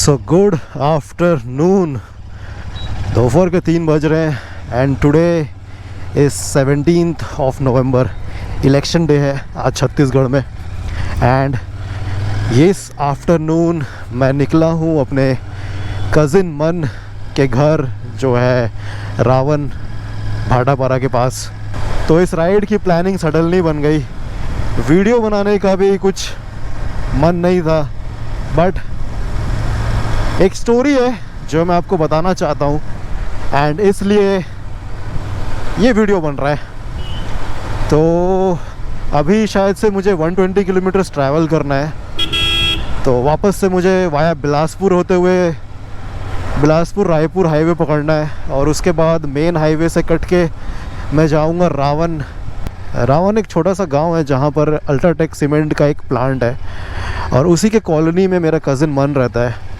So good afternoon. दोपहर के 3 बज रहे हैं and today is 17th of November. Election day है आज छत्तीसगढ़ में। एंड इस आफ्टरनून मैं निकला हूँ अपने कज़िन मन के घर जो है रावण भाटापारा के पास। तो इस राइड की प्लानिंग सडनली बन गई। वीडियो बनाने का भी कुछ मन नहीं था, बट एक स्टोरी है जो मैं आपको बताना चाहता हूँ एंड इसलिए ये वीडियो बन रहा है। तो अभी शायद से मुझे 120 किलोमीटर्स ट्रैवल करना है। तो वापस से मुझे वाया बिलासपुर होते हुए बिलासपुर रायपुर हाईवे पकड़ना है और उसके बाद मेन हाईवे से कट के मैं जाऊंगा रावण। रावण एक छोटा सा गांव है जहां पर अल्ट्राटेक सीमेंट का एक प्लांट है और उसी के कॉलोनी में मेरा कज़िन मन रहता है।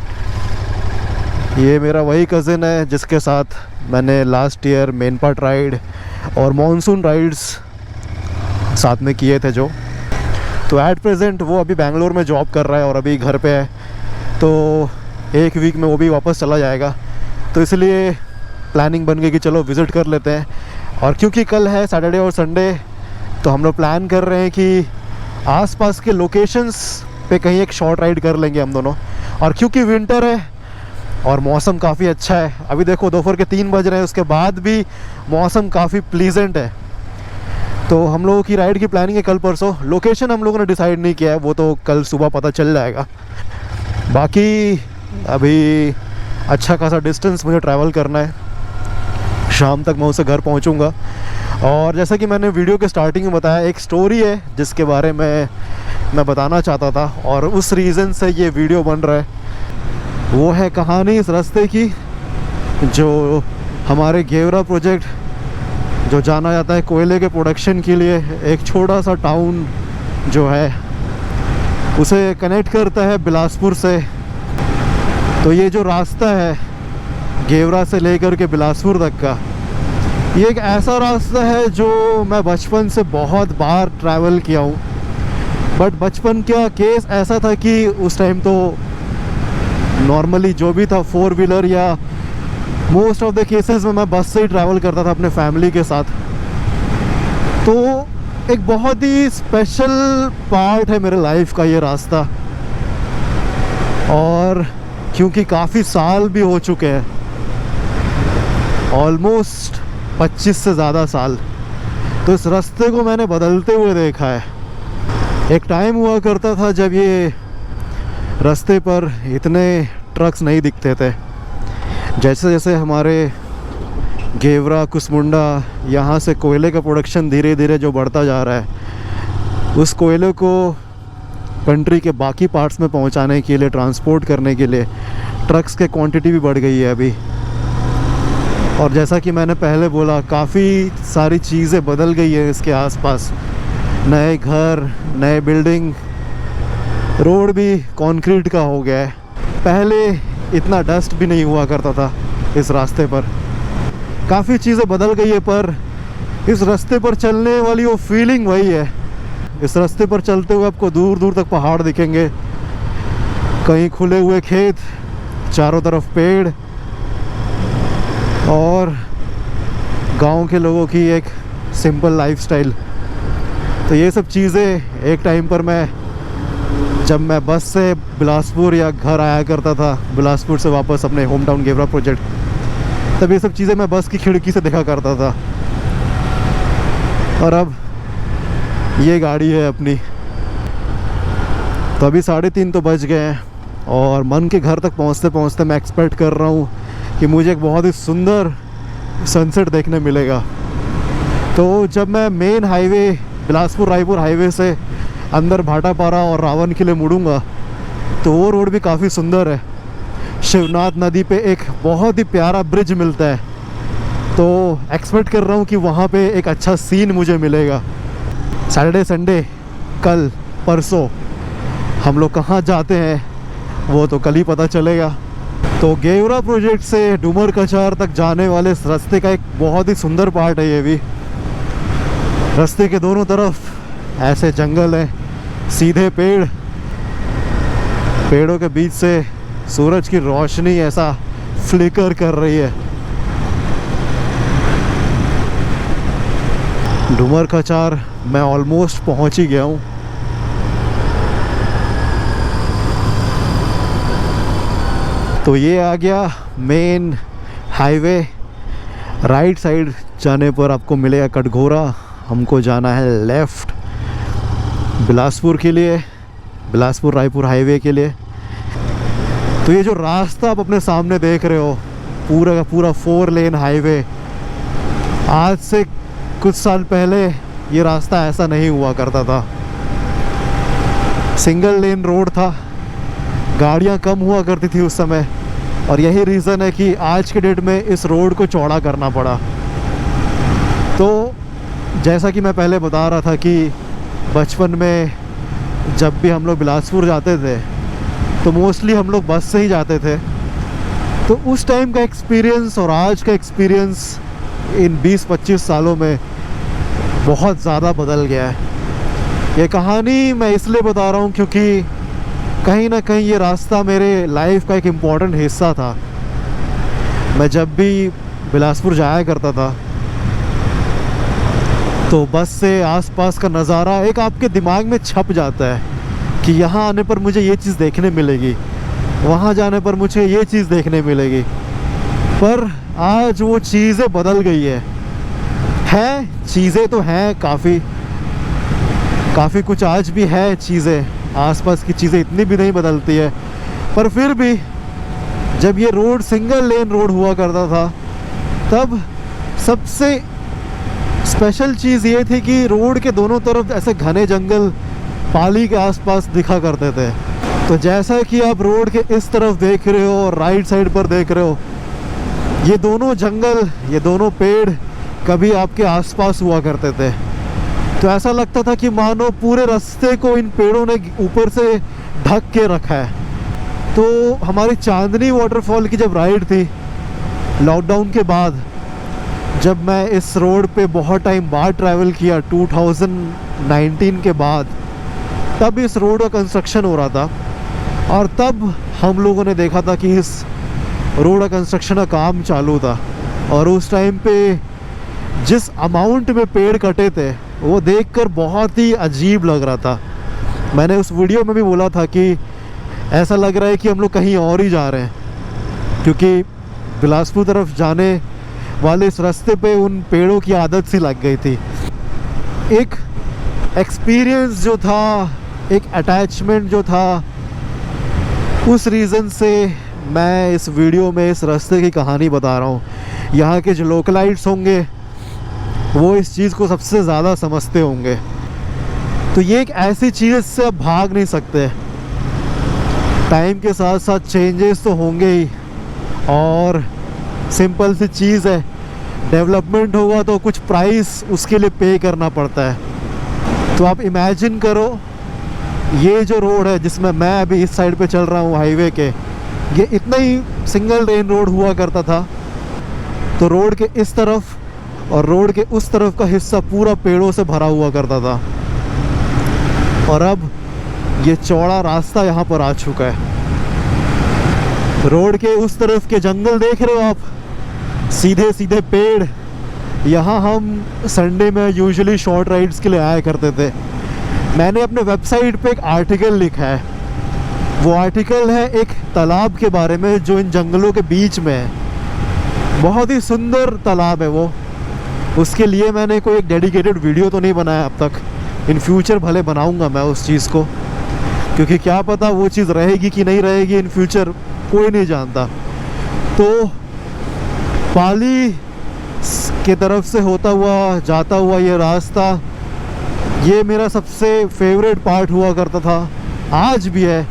ये मेरा वही कज़िन है जिसके साथ मैंने last year main part ride और मॉनसून राइड्स साथ में किए थे जो। तो एट प्रेजेंट वो अभी बेंगलोर में जॉब कर रहा है और अभी घर पे है। तो एक वीक में वो भी वापस चला जाएगा। तो इसलिए प्लानिंग बन गई कि चलो विज़िट कर लेते हैं। और क्योंकि कल है सैटरडे और संडे, तो हम लोग प्लान कर रहे हैं कि आसपास के लोकेशंस पे कहीं एक शॉर्ट राइड कर लेंगे हम दोनों। और क्योंकि विंटर है और मौसम काफ़ी अच्छा है, अभी देखो दोपहर के 3 बज रहे हैं, उसके बाद भी मौसम काफ़ी प्लीजेंट है। तो हम लोगों की राइड की प्लानिंग है कल परसों। लोकेशन हम लोगों ने डिसाइड नहीं किया है, वो तो कल सुबह पता चल जाएगा। बाकी अभी अच्छा खासा डिस्टेंस मुझे ट्रैवल करना है। शाम तक मैं उससे घर पहुंचूंगा। और जैसा कि मैंने वीडियो के स्टार्टिंग में बताया, एक स्टोरी है जिसके बारे में मैं बताना चाहता था और उस रीज़न से ये वीडियो बन रहा है। वो है कहानी इस रास्ते की जो हमारे गेवरा प्रोजेक्ट, जो जाना जाता है कोयले के प्रोडक्शन के लिए, एक छोटा सा टाउन जो है उसे कनेक्ट करता है बिलासपुर से। तो ये जो रास्ता है गेवरा से लेकर के बिलासपुर तक का, ये एक ऐसा रास्ता है जो मैं बचपन से बहुत बार ट्रैवल किया हूँ। बट बचपन का केस ऐसा था कि उस टाइम तो नॉर्मली जो भी था 4 व्हीलर या मोस्ट ऑफ द केसेस में मैं बस से ही ट्रैवल करता था अपने फैमिली के साथ। तो एक बहुत ही स्पेशल पार्ट है मेरे लाइफ का ये रास्ता। और क्योंकि काफ़ी साल भी हो चुके हैं, ऑलमोस्ट 25 से ज़्यादा साल, तो इस रास्ते को मैंने बदलते हुए देखा है। एक टाइम हुआ करता था जब ये रास्ते पर इतने ट्रक्स नहीं दिखते थे। जैसे जैसे हमारे गेवरा कुसमुंडा यहाँ से कोयले का प्रोडक्शन धीरे धीरे जो बढ़ता जा रहा है, उस कोयले को कंट्री के बाकी पार्ट्स में पहुँचाने के लिए, ट्रांसपोर्ट करने के लिए ट्रक्स के क्वांटिटी भी बढ़ गई है अभी। और जैसा कि मैंने पहले बोला, काफ़ी सारी चीज़ें बदल गई है इसके आसपास। नए घर, नए बिल्डिंग, रोड भी कंक्रीट का हो गया है। पहले इतना डस्ट भी नहीं हुआ करता था इस रास्ते पर। काफ़ी चीज़ें बदल गई है, पर इस रास्ते पर चलने वाली वो फीलिंग वही है। इस रास्ते पर चलते हुए आपको दूर दूर तक पहाड़ दिखेंगे, कहीं खुले हुए खेत, चारों तरफ पेड़ और गांव के लोगों की एक सिंपल लाइफस्टाइल। तो ये सब चीज़ें एक टाइम पर जब मैं बस से बिलासपुर या घर आया करता था, बिलासपुर से वापस अपने होम टाउन गेवरा प्रोजेक्ट, तब ये सब चीज़ें मैं बस की खिड़की से देखा करता था। और अब ये गाड़ी है अपनी। तो अभी 3:30 तो बज गए हैं और मन के घर तक पहुंचते पहुंचते मैं एक्सपेक्ट कर रहा हूँ कि मुझे एक बहुत ही सुंदर सनसेट देखने मिलेगा। तो जब मैं main highway Bilaspur Raipur highway से अंदर भाटापारा और रावण के लिए मुड़ूंगा, तो वो रोड भी काफ़ी सुंदर है। शिवनाथ नदी पे एक बहुत ही प्यारा ब्रिज मिलता है। तो एक्सपेक्ट कर रहा हूँ कि वहाँ पे एक अच्छा सीन मुझे मिलेगा। सैटरडे संडे, कल परसों हम लोग कहाँ जाते हैं वो तो कल ही पता चलेगा। तो गेवरा प्रोजेक्ट से डूमर कचार तक जाने वाले इस रास्ते का एक बहुत ही सुंदर पार्ट है ये भी। रास्ते के दोनों तरफ ऐसे जंगल हैं, सीधे पेड़, पेड़ों के बीच से सूरज की रोशनी ऐसा फ्लिकर कर रही है। डूमर कचार मैं ऑलमोस्ट पहुंच ही गया हूँ। तो ये आ गया मेन हाईवे। राइट साइड जाने पर आपको मिलेगा कटघोरा। हमको जाना है लेफ़्ट बिलासपुर के लिए, बिलासपुर रायपुर हाईवे के लिए। तो ये जो रास्ता आप अपने सामने देख रहे हो, पूरा का पूरा 4 लेन हाईवे, आज से कुछ साल पहले ये रास्ता ऐसा नहीं हुआ करता था। सिंगल लेन रोड था, गाड़ियाँ कम हुआ करती थी उस समय, और यही रीज़न है कि आज के डेट में इस रोड को चौड़ा करना पड़ा। तो जैसा कि मैं पहले बता रहा था कि बचपन में जब भी हम लोग बिलासपुर जाते थे तो मोस्टली हम लोग बस से ही जाते थे। तो उस टाइम का एक्सपीरियंस और आज का एक्सपीरियंस इन 20-25 सालों में बहुत ज़्यादा बदल गया है। ये कहानी मैं इसलिए बता रहा हूँ क्योंकि कहीं ना कहीं ये रास्ता मेरे लाइफ का एक इम्पॉर्टेंट हिस्सा था। मैं जब भी बिलासपुर जाया करता था तो बस से आसपास का नज़ारा एक आपके दिमाग में छप जाता है कि यहाँ आने पर मुझे ये चीज़ देखने मिलेगी, वहाँ जाने पर मुझे ये चीज़ देखने मिलेगी। पर आज वो चीज़ें बदल गई है चीज़ें तो हैं काफ़ी कुछ आज भी है चीज़ें, आसपास की चीज़ें इतनी भी नहीं बदलती है। पर फिर भी जब ये रोड सिंगल लेन रोड हुआ करता था तब सबसे स्पेशल चीज़ ये थी कि रोड के दोनों तरफ ऐसे घने जंगल पाली के आसपास दिखा करते थे। तो जैसा कि आप रोड के इस तरफ देख रहे हो और राइट साइड पर देख रहे हो, ये दोनों जंगल, ये दोनों पेड़ कभी आपके आसपास हुआ करते थे। तो ऐसा लगता था कि मानो पूरे रास्ते को इन पेड़ों ने ऊपर से ढक के रखा है। तो हमारी चांदनी वाटरफॉल की जब राइड थी लॉकडाउन के बाद, जब मैं इस रोड पे बहुत टाइम बाद ट्रैवल किया 2019 के बाद, तब इस रोड का कंस्ट्रक्शन हो रहा था और तब हम लोगों ने देखा था कि इस रोड का कंस्ट्रक्शन का काम चालू था। और उस टाइम पे जिस अमाउंट में पेड़ कटे थे वो देखकर बहुत ही अजीब लग रहा था। मैंने उस वीडियो में भी बोला था कि ऐसा लग रहा है कि हम लोग कहीं और ही जा रहे हैं, क्योंकि बिलासपुर तरफ जाने वाले इस रास्ते पे उन पेड़ों की आदत सी लग गई थी। एक एक्सपीरियंस जो था, एक अटैचमेंट जो था, उस रीज़न से मैं इस वीडियो में इस रास्ते की कहानी बता रहा हूँ। यहाँ के जो लोकलाइट्स होंगे वो इस चीज़ को सबसे ज़्यादा समझते होंगे। तो ये एक ऐसी चीज़ से आप भाग नहीं सकते। टाइम के साथ साथ चेंजेस तो होंगे ही, और सिंपल सी चीज़ है, डेवलपमेंट होगा तो कुछ प्राइस उसके लिए पे करना पड़ता है। तो आप इमेजिन करो, ये जो रोड है जिसमें मैं अभी इस साइड पे चल रहा हूँ हाईवे के, ये इतना ही सिंगल लेन रोड हुआ करता था। तो रोड के इस तरफ और रोड के उस तरफ का हिस्सा पूरा पेड़ों से भरा हुआ करता था, और अब ये चौड़ा रास्ता यहाँ पर आ चुका है। रोड के उस तरफ के जंगल देख रहे हो आप, सीधे सीधे पेड़। यहाँ हम संडे में यूजुअली शॉर्ट राइड्स के लिए आया करते थे। मैंने अपने वेबसाइट पे एक आर्टिकल लिखा है। वो आर्टिकल है एक तालाब के बारे में जो इन जंगलों के बीच में है। बहुत ही सुंदर तालाब है वो। उसके लिए मैंने कोई एक डेडिकेटेड वीडियो तो नहीं बनाया अब तक। इन फ्यूचर भले बनाऊंगा मैं उस चीज़ को, क्योंकि क्या पता वो चीज़ रहेगी कि नहीं रहेगी इन फ्यूचर, कोई नहीं जानता। तो पाली के तरफ से होता हुआ जाता हुआ ये रास्ता, ये मेरा सबसे फेवरेट पार्ट हुआ करता था, आज भी है,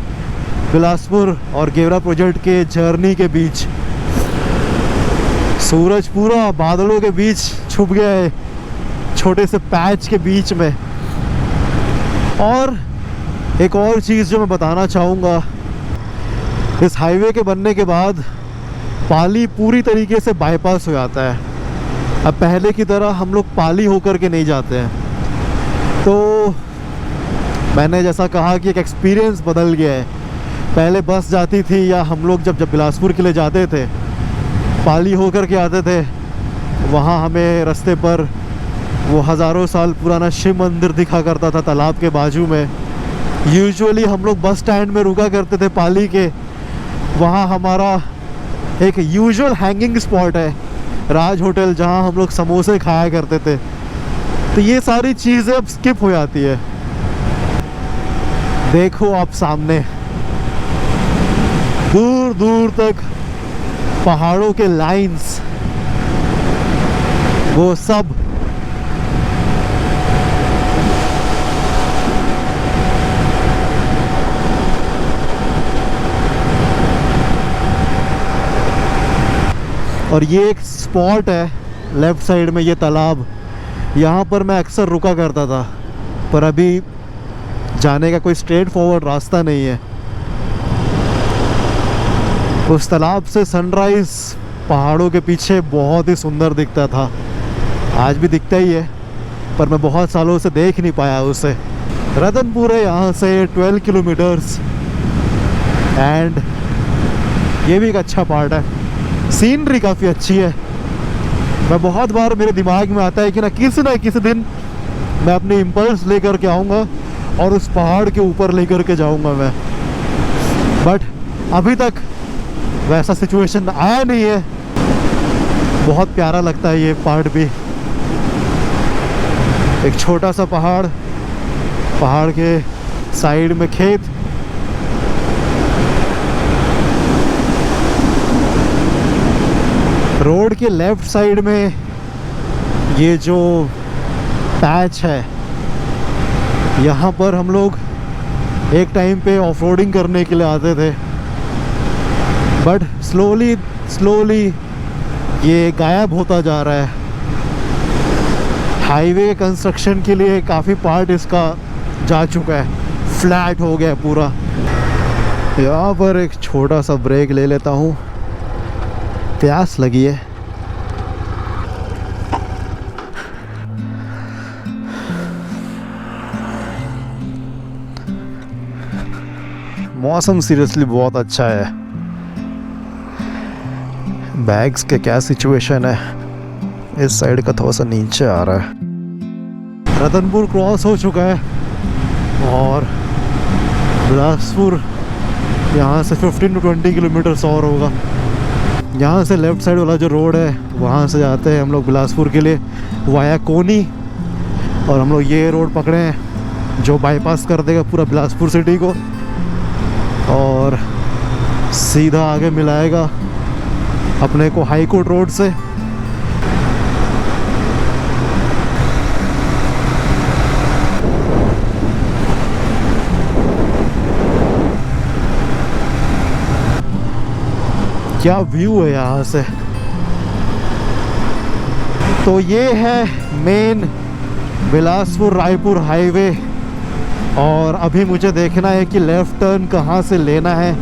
बिलासपुर और गेवरा प्रोजेक्ट के जर्नी के बीच। सूरज पूरा बादलों के बीच छुप गया है, छोटे से पैच के बीच में। और एक और चीज़ जो मैं बताना चाहूँगा, इस हाईवे के बनने के बाद पाली पूरी तरीके से बाईपास हो जाता है। अब पहले की तरह हम लोग पाली होकर के नहीं जाते हैं। तो मैंने जैसा कहा कि एक एक्सपीरियंस बदल गया है। पहले बस जाती थी या हम लोग जब बिलासपुर के लिए जाते थे, पाली होकर के आते थे, वहाँ हमें रास्ते पर वो हज़ारों साल पुराना शिव मंदिर दिखा करता था तालाब के बाजू में। यूजुअली हम लोग बस स्टैंड में रुका करते थे पाली के, वहाँ हमारा एक यूजुअल हैंगिंग स्पॉट है राज होटल, जहाँ हम लोग समोसे खाया करते थे। तो ये सारी चीज़ें अब स्किप हो जाती है। देखो आप सामने दूर दूर तक पहाड़ों के लाइंस, वो सब और ये एक स्पॉट है लेफ़्ट साइड में, ये तालाब, यहाँ पर मैं अक्सर रुका करता था, पर अभी जाने का कोई स्ट्रेट फॉरवर्ड रास्ता नहीं है। उस तालाब से सनराइज़ पहाड़ों के पीछे बहुत ही सुंदर दिखता था, आज भी दिखता ही है, पर मैं बहुत सालों से देख नहीं पाया उसे। रतनपुर है यहाँ से 12 किलोमीटर्स, एंड ये भी एक अच्छा पार्ट है। सीनरी काफ़ी अच्छी है। मैं बहुत बार मेरे दिमाग में आता है कि ना किसी दिन मैं अपनी इम्पल्स लेकर के आऊँगा और उस पहाड़ के ऊपर लेकर के जाऊँगा मैं, बट अभी तक वैसा सिचुएशन आया नहीं है। बहुत प्यारा लगता है ये पार्ट भी, एक छोटा सा पहाड़, पहाड़ के साइड में खेत, रोड के लेफ्ट साइड में ये जो पैच है, यहाँ पर हम लोग एक टाइम पे ऑफ रोडिंग करने के लिए आते थे, बट स्लोली ये गायब होता जा रहा है। हाईवे कंस्ट्रक्शन के लिए काफ़ी पार्ट इसका जा चुका है, फ्लैट हो गया पूरा। यहाँ पर एक छोटा सा ब्रेक ले लेता हूँ, प्यास लगी है। मौसम सीरियसली बहुत अच्छा है। बैग्स के क्या सिचुएशन है, इस साइड का थोड़ा सा नीचे आ रहा है। रतनपुर क्रॉस हो चुका है और बिलासपुर यहाँ से 15 to 20 किलोमीटर्स और होगा। यहाँ से लेफ़्ट साइड वाला जो रोड है, वहाँ से जाते हैं हम लोग बिलासपुर के लिए वाया कोनी, और हम लोग ये रोड पकड़े हैं जो बाईपास कर देगा पूरा बिलासपुर सिटी को और सीधा आगे मिलाएगा अपने को हाई कोर्ट रोड से। क्या व्यू है यहाँ से। तो ये है मेन बिलासपुर रायपुर हाईवे, और अभी मुझे देखना है कि लेफ़्ट टर्न कहाँ से लेना है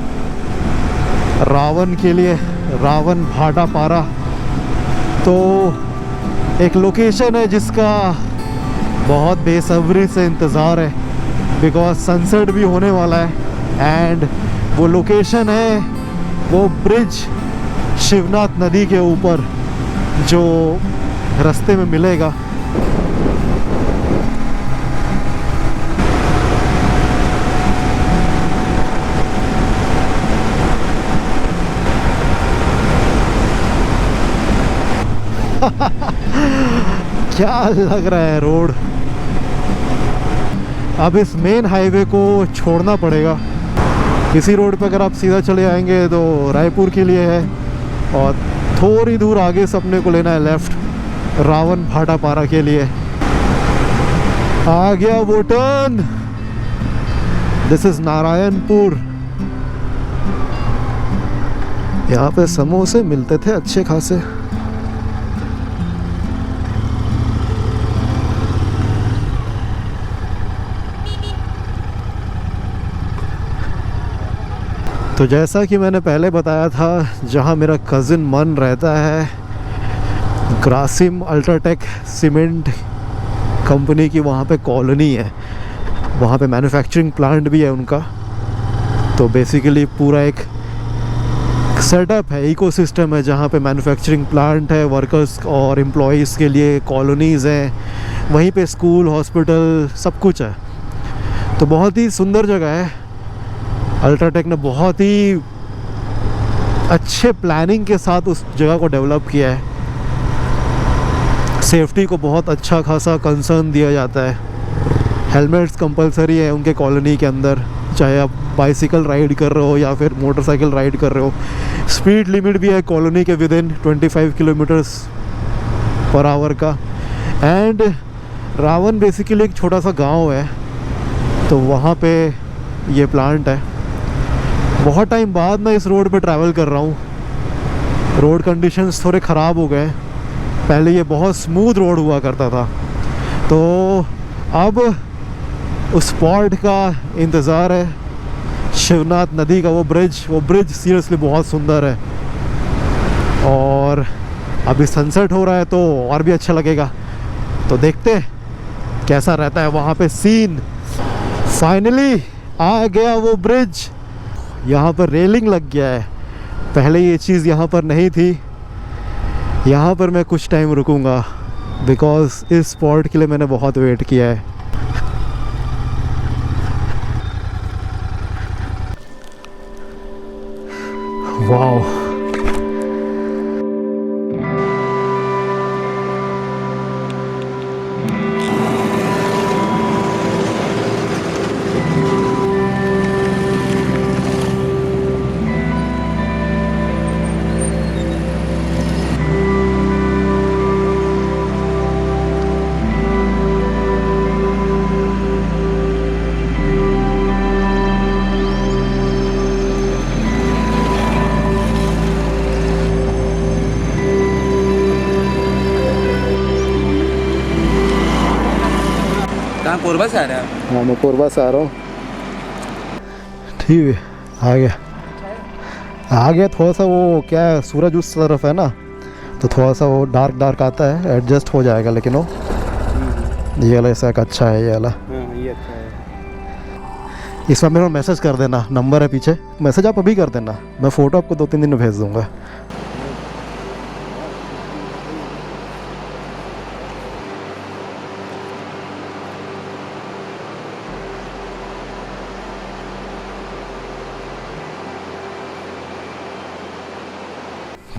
रावण के लिए, रावण भाटापारा। तो एक लोकेशन है जिसका बहुत बेसब्री से इंतज़ार है, बिकॉज सनसेट भी होने वाला है, एंड वो लोकेशन है वो ब्रिज शिवनाथ नदी के ऊपर जो रास्ते में मिलेगा। क्या लग रहा है रोड। अब इस मेन हाईवे को छोड़ना पड़ेगा। इसी रोड पे अगर आप सीधा चले आएंगे तो रायपुर के लिए है, और थोड़ी दूर आगे से अपने को लेना है लेफ़्ट रावण भाटापारा के लिए। आ गया वो टर्न, दिस इज़ नारायणपुर। यहाँ पे समोसे मिलते थे अच्छे खासे। तो जैसा कि मैंने पहले बताया था, जहाँ मेरा कज़िन मन रहता है, ग्रासिम अल्ट्राटेक सीमेंट कंपनी की वहाँ पे कॉलोनी है, वहाँ पे मैन्युफैक्चरिंग प्लांट भी है उनका। तो बेसिकली पूरा एक सेटअप है, इकोसिस्टम है, जहाँ पे मैन्युफैक्चरिंग प्लांट है, वर्कर्स और एम्प्लॉयज़ के लिए कॉलोनीज़ हैं, वहीं पे स्कूल, हॉस्पिटल, सब कुछ है। तो बहुत ही सुंदर जगह है। अल्ट्राटेक ने बहुत ही अच्छे प्लानिंग के साथ उस जगह को डेवलप किया है। सेफ्टी को बहुत अच्छा खासा कंसर्न दिया जाता है। हेलमेट्स कंपलसरी है उनके कॉलोनी के अंदर, चाहे आप बाइसिकल राइड कर रहे हो या फिर मोटरसाइकिल राइड कर रहे हो। स्पीड लिमिट भी है कॉलोनी के with in 25 kilometres per hour का। एंड रावण बेसिकली एक छोटा सा गांव है, तो वहाँ पे ये प्लांट है। बहुत टाइम बाद मैं इस रोड पे ट्रैवल कर रहा हूँ। रोड कंडीशंस थोड़े ख़राब हो गए। पहले ये बहुत स्मूथ रोड हुआ करता था, तो अब उस स्पॉट का इंतज़ार है। शिवनाथ नदी का वो ब्रिज सीरियसली बहुत सुंदर है। और अभी सनसेट हो रहा है तो और भी अच्छा लगेगा। तो देखते हैं कैसा रहता है वहाँ पे सीन। फाइनली आ गया वो ब्रिज। यहाँ पर रेलिंग लग गया है। पहले ये चीज़ यहाँ पर नहीं थी। यहाँ पर मैं कुछ टाइम रुकूंगा बिकॉज़ इस स्पॉट के लिए मैंने बहुत वेट किया है। वाओ, कहाँ कोरबा से आ रहे हैं आप? हाँ, मैं कोरबा से आ रहा हूँ। ठीक है, आ गया थोड़ा सा। वो क्या है, सूरज उस तरफ है ना, तो थोड़ा सा वो डार्क आता है, एडजस्ट हो जाएगा। लेकिन वो ये वाला ऐसा अच्छा है, ये वाला। ये अच्छा है। इस बार मेरे को मैसेज कर देना, नंबर है पीछे। मैसेज आप अभी कर देना, मैं फ़ोटो आपको 2-3 दिन में भेज दूँगा।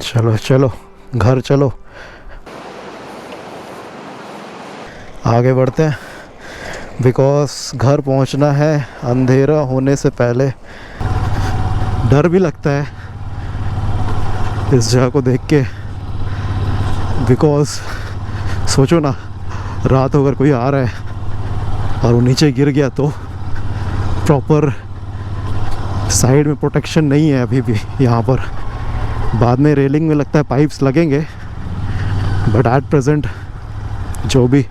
चलो चलो घर चलो, आगे बढ़ते हैं बिकॉज घर पहुंचना है अंधेरा होने से पहले। डर भी लगता है इस जगह को देख के, बिकॉज सोचो ना, रात अगर कोई आ रहा है और वो नीचे गिर गया तो प्रॉपर साइड में प्रोटेक्शन नहीं है अभी भी यहाँ पर। बाद में रेलिंग में लगता है पाइप्स लगेंगे, बट एट प्रेजेंट जो भी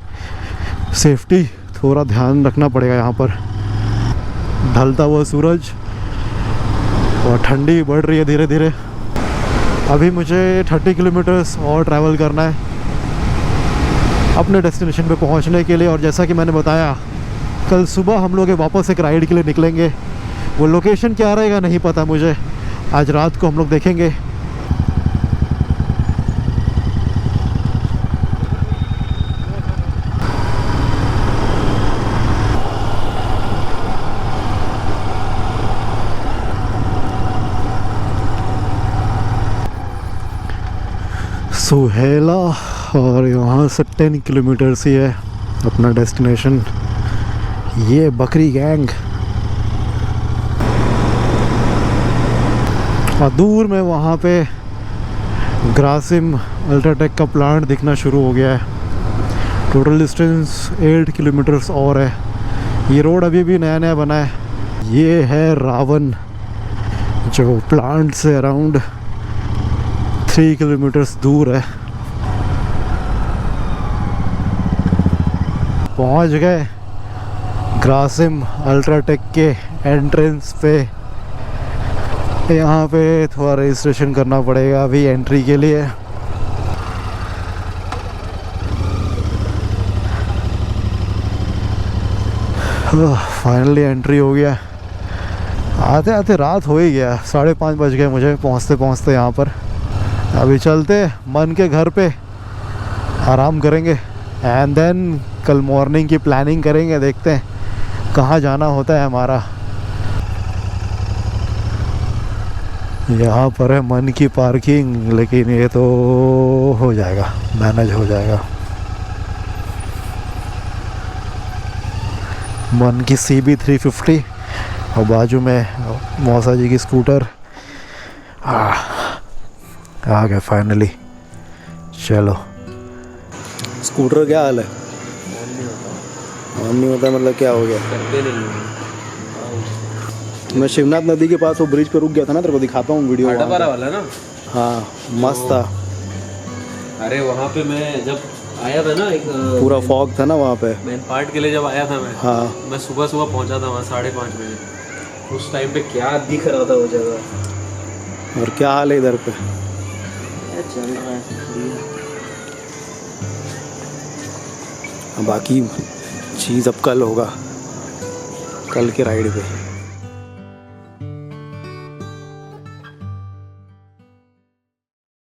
सेफ्टी थोड़ा ध्यान रखना पड़ेगा यहाँ पर। ढलता हुआ सूरज और ठंडी बढ़ रही है धीरे धीरे। अभी मुझे 30 किलोमीटर्स और ट्रैवल करना है अपने डेस्टिनेशन पे पहुँचने के लिए। और जैसा कि मैंने बताया, कल सुबह हम लोग वापस एक राइड के लिए निकलेंगे। वो लोकेशन क्या रहेगा नहीं पता मुझे, आज रात को हम लोग देखेंगे। सुहेला, और यहाँ से 10 किलोमीटर्स ही है अपना डेस्टिनेशन। ये बकरी गैंग, और दूर में वहाँ पे ग्रासिम अल्ट्राटेक का प्लांट दिखना शुरू हो गया है। टोटल डिस्टेंस 8 किलोमीटर्स और है। ये रोड अभी भी नया नया बना है। ये है रावण, जो प्लांट से अराउंड 3 किलोमीटर्स दूर है। पहुंच गए ग्रासिम अल्ट्राटेक के एंट्रेंस पे। यहाँ पे थोड़ा रजिस्ट्रेशन करना पड़ेगा अभी एंट्री के लिए। फाइनली एंट्री हो गया। आते आते रात हो ही गया, 5:30 बज गए मुझे पहुंचते पहुंचते यहाँ पर। अभी चलते मन के घर पे, आराम करेंगे एंड देन कल मॉर्निंग की प्लानिंग करेंगे, देखते हैं कहाँ जाना होता है हमारा। यहाँ पर है मन की पार्किंग, लेकिन ये तो हो जाएगा, मैनेज हो जाएगा। मन की CB 350 और बाजू में मौसा जी की स्कूटर। आ गए फाइनली। चलो, स्कूटर क्या हाल है? ऑन नहीं होता मतलब क्या हो गया? करते नहीं मैं शिवनाथ नदी के पास वो ब्रिज पे रुक गया था ना, तेरे को दिखाता हूँ वीडियो। आटापारा वाला ना? हाँ, मस्त था। अरे वहाँ पे मैं जब आया था ना, एक पूरा फॉग था ना वहाँ पे। मेन पार्ट के लिए जब आया था मैं, हाँ, मैं सुबह सुबह पहुँचा था वहाँ 5:30 बजे। उस टाइम पे क्या दिख रहा था वो जगह। और क्या हाल है इधर पे? चल रहा है। बाकी चीज़ अब कल होगा, कल के राइड पे।